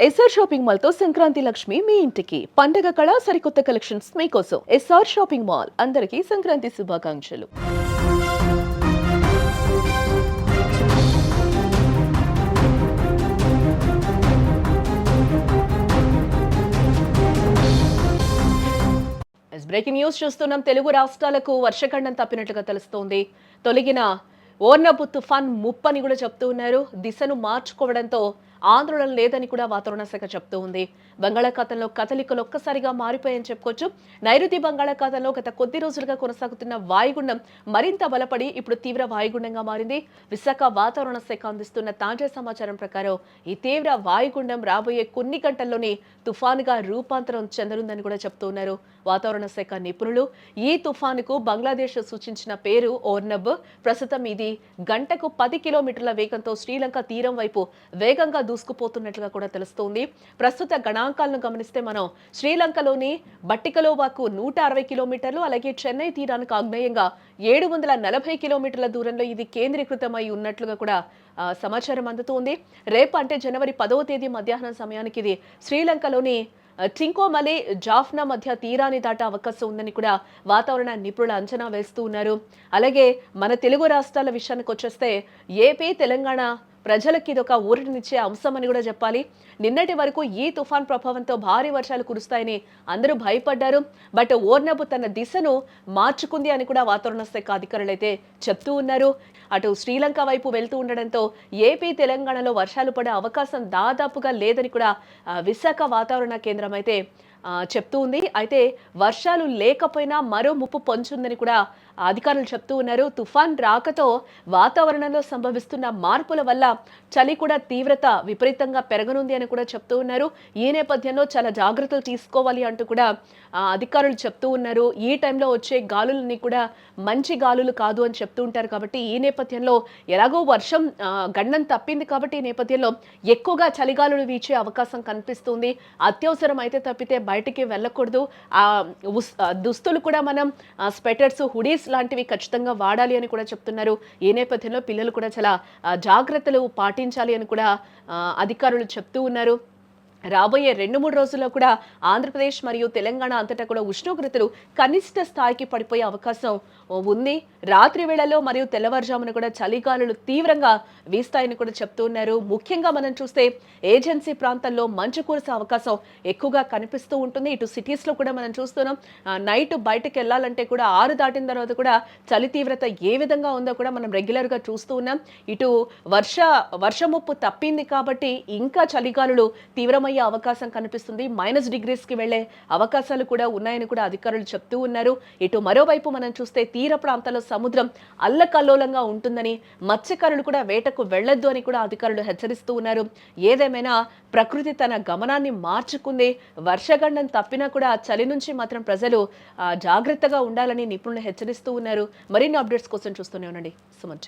SR shopping mall తో సంక్రాంతి లక్ష్మి మీ ఇంటికి పండగ కళ సరికొత్త కలెక్షన్స్ మీకోసం ఎస్ఆర్ షాపింగ్ మాల్ అందరికీ సంక్రాంతి శుభాకాంక్షలు. బ్రేకింగ్ న్యూస్ చూస్తున్నాం. తెలుగు రాష్ట్రాలకు వర్షఖండం తప్పినట్లుగా తెలుస్తోంది. తొలగిన ఓర్నబు తుఫాన్ ముప్పని కూడా చెప్తూ ఉన్నారు. దిశను మార్చుకోవడంతో ఆందోళన లేదని కూడా వాతావరణ శాఖ చెప్తూ ఉంది. బంగాళాఖాతంలో కదలికలు ఒక్కసారిగా మారిపోయాయని చెప్పుకోవచ్చు. నైరుతి బంగాళాఖాతంలో గత కొద్ది రోజులుగా కొనసాగుతున్న వాయుగుండం మరింత బలపడి ఇప్పుడు తీవ్ర వాయుగుండంగా మారింది. విశాఖ వాతావరణ శాఖ అందిస్తున్న తాజా సమాచారం ప్రకారం ఈ తీవ్ర వాయుగుండం రాబోయే కొన్ని గంటల్లోనే తుఫానుగా రూపాంతరం చెందనుందని కూడా చెప్తున్నారు వాతావరణ శాఖ నిపుణులు. ఈ తుఫానుకు బంగ్లాదేశ్ సూచించిన పేరు ఓర్నబ్. ప్రస్తుతం ఇది గంటకు 10 కిలోమీటర్ల వేగంతో శ్రీలంక తీరం వైపు వేగంగా దూసుకుపోతున్నట్లుగా కూడా తెలుస్తోంది. ప్రస్తుత గణాంకాలను గమనిస్తే మనం శ్రీలంకలోని బట్టికలోవాకు 160 కిలోమీటర్లు, అలాగే చెన్నై తీరానికి ఆగ్నేయంగా 740 కిలోమీటర్ల దూరంలో ఇది కేంద్రీకృతమై ఉన్నట్లుగా కూడా సమాచారం అందుతోంది. రేపు అంటే జనవరి 10వ తేదీ మధ్యాహ్నం సమయానికి ఇది శ్రీలంకలోని టింకోమలే జాఫ్నా మధ్య తీరాన్ని దాటే అవకాశం ఉందని కూడా వాతావరణ నిపుణులు అంచనా వేస్తూ ఉన్నారు. అలాగే మన తెలుగు రాష్ట్రాల విషయానికి వచ్చేస్తే ఏపీ, తెలంగాణ ప్రజలకి ఇదొక ఊరటనిచ్చే అంశం అని కూడా చెప్పాలి. నిన్నటి వరకు ఈ తుఫాన్ ప్రభావంతో భారీ వర్షాలు కురుస్తాయని అందరూ భయపడ్డారు. బట్ ఓర్నబు తన దిశను మార్చుకుంది అని కూడా వాతావరణ శాఖ అధికారులు అయితే చెప్తూ ఉన్నారు. అటు శ్రీలంక వైపు వెళ్తూ ఉండడంతో ఏపీ, తెలంగాణలో వర్షాలు పడే అవకాశం దాదాపుగా లేదని కూడా విశాఖ వాతావరణ కేంద్రం అయితే చెప్తూ ఉంది. అయితే వర్షాలు లేకపోయినా మరో ముప్పు పొంచుందని కూడా అధికారులు చెప్తూ ఉన్నారు. తుఫాన్ రాకతో వాతావరణంలో సంభవిస్తున్న మార్పుల వల్ల చలి కూడా తీవ్రత విపరీతంగా పెరగనుంది అని కూడా చెప్తూ ఉన్నారు. ఈ నేపథ్యంలో చాలా జాగ్రత్తలు తీసుకోవాలి అంటూ కూడా అధికారులు చెప్తూ ఉన్నారు. ఈ టైంలో వచ్చే గాలులని కూడా మంచి గాలులు కాదు అని చెప్తూ ఉంటారు. కాబట్టి ఈ నేపథ్యంలో ఎలాగో వర్షం గండం తప్పింది కాబట్టి ఈ నేపథ్యంలో ఎక్కువగా చలిగాలులు వీచే అవకాశం కనిపిస్తుంది. అత్యవసరం అయితే తప్పితే బయటికి వెళ్ళకూడదు. దుస్తులు కూడా మనం స్వెటర్స్, హుడీస్ లాంటివి ఖచ్చితంగా వాడాలి అని కూడా చెప్తున్నారు. ఈ నేపథ్యంలో పిల్లలు కూడా చాలా జాగ్రత్తలు పాటించాలి అని కూడా అధికారులు చెప్తూ ఉన్నారు. రాబోయే 2-3 రోజుల్లో కూడా ఆంధ్రప్రదేశ్ మరియు తెలంగాణ అంతటా కూడా ఉష్ణోగ్రతలు కనిష్ట స్థాయికి పడిపోయే అవకాశం ఉంది. రాత్రి వేళల్లో మరియు తెల్లవారుజామున కూడా చలిగాలులు తీవ్రంగా వీస్తాయని కూడా చెప్తూ ఉన్నారు. ముఖ్యంగా మనం చూస్తే ఏజెన్సీ ప్రాంతాల్లో మంచు కురిసే అవకాశం ఎక్కువగా కనిపిస్తూ ఉంటుంది. ఇటు సిటీస్లో కూడా మనం చూస్తున్నాం. నైట్ బయటకు వెళ్ళాలంటే కూడా 6 దాటిన తర్వాత కూడా చలి తీవ్రత ఏ విధంగా ఉందో కూడా మనం రెగ్యులర్గా చూస్తూ ఉన్నాం. ఇటు వర్షముప్పు తప్పింది కాబట్టి ఇంకా చలిగాలులు తీవ్రమయ్యే అవకాశం కనిపిస్తుంది. -డిగ్రీస్కి వెళ్లే అవకాశాలు కూడా ఉన్నాయని కూడా అధికారులు చెప్తూ ఉన్నారు. ఇటు మరోవైపు మనం చూస్తే తీర ప్రాంతాల్లో సముద్రం అల్లకల్లోలంగా ఉంటుందని, మత్స్యకారులు కూడా వేటకు వెళ్లొద్దు అని కూడా అధికారులు హెచ్చరిస్తూ ఉన్నారు. ఏదేమైనా ప్రకృతి తన గమనాన్ని మార్చుకుంది. వర్షగండం తప్పినా కూడా చలి నుంచి మాత్రం ప్రజలు జాగ్రత్తగా ఉండాలని నిపుణులు హెచ్చరిస్తూ ఉన్నారు. మరిన్ని అప్డేట్స్ కోసం చూస్తూనే ఉండండి సుమన్.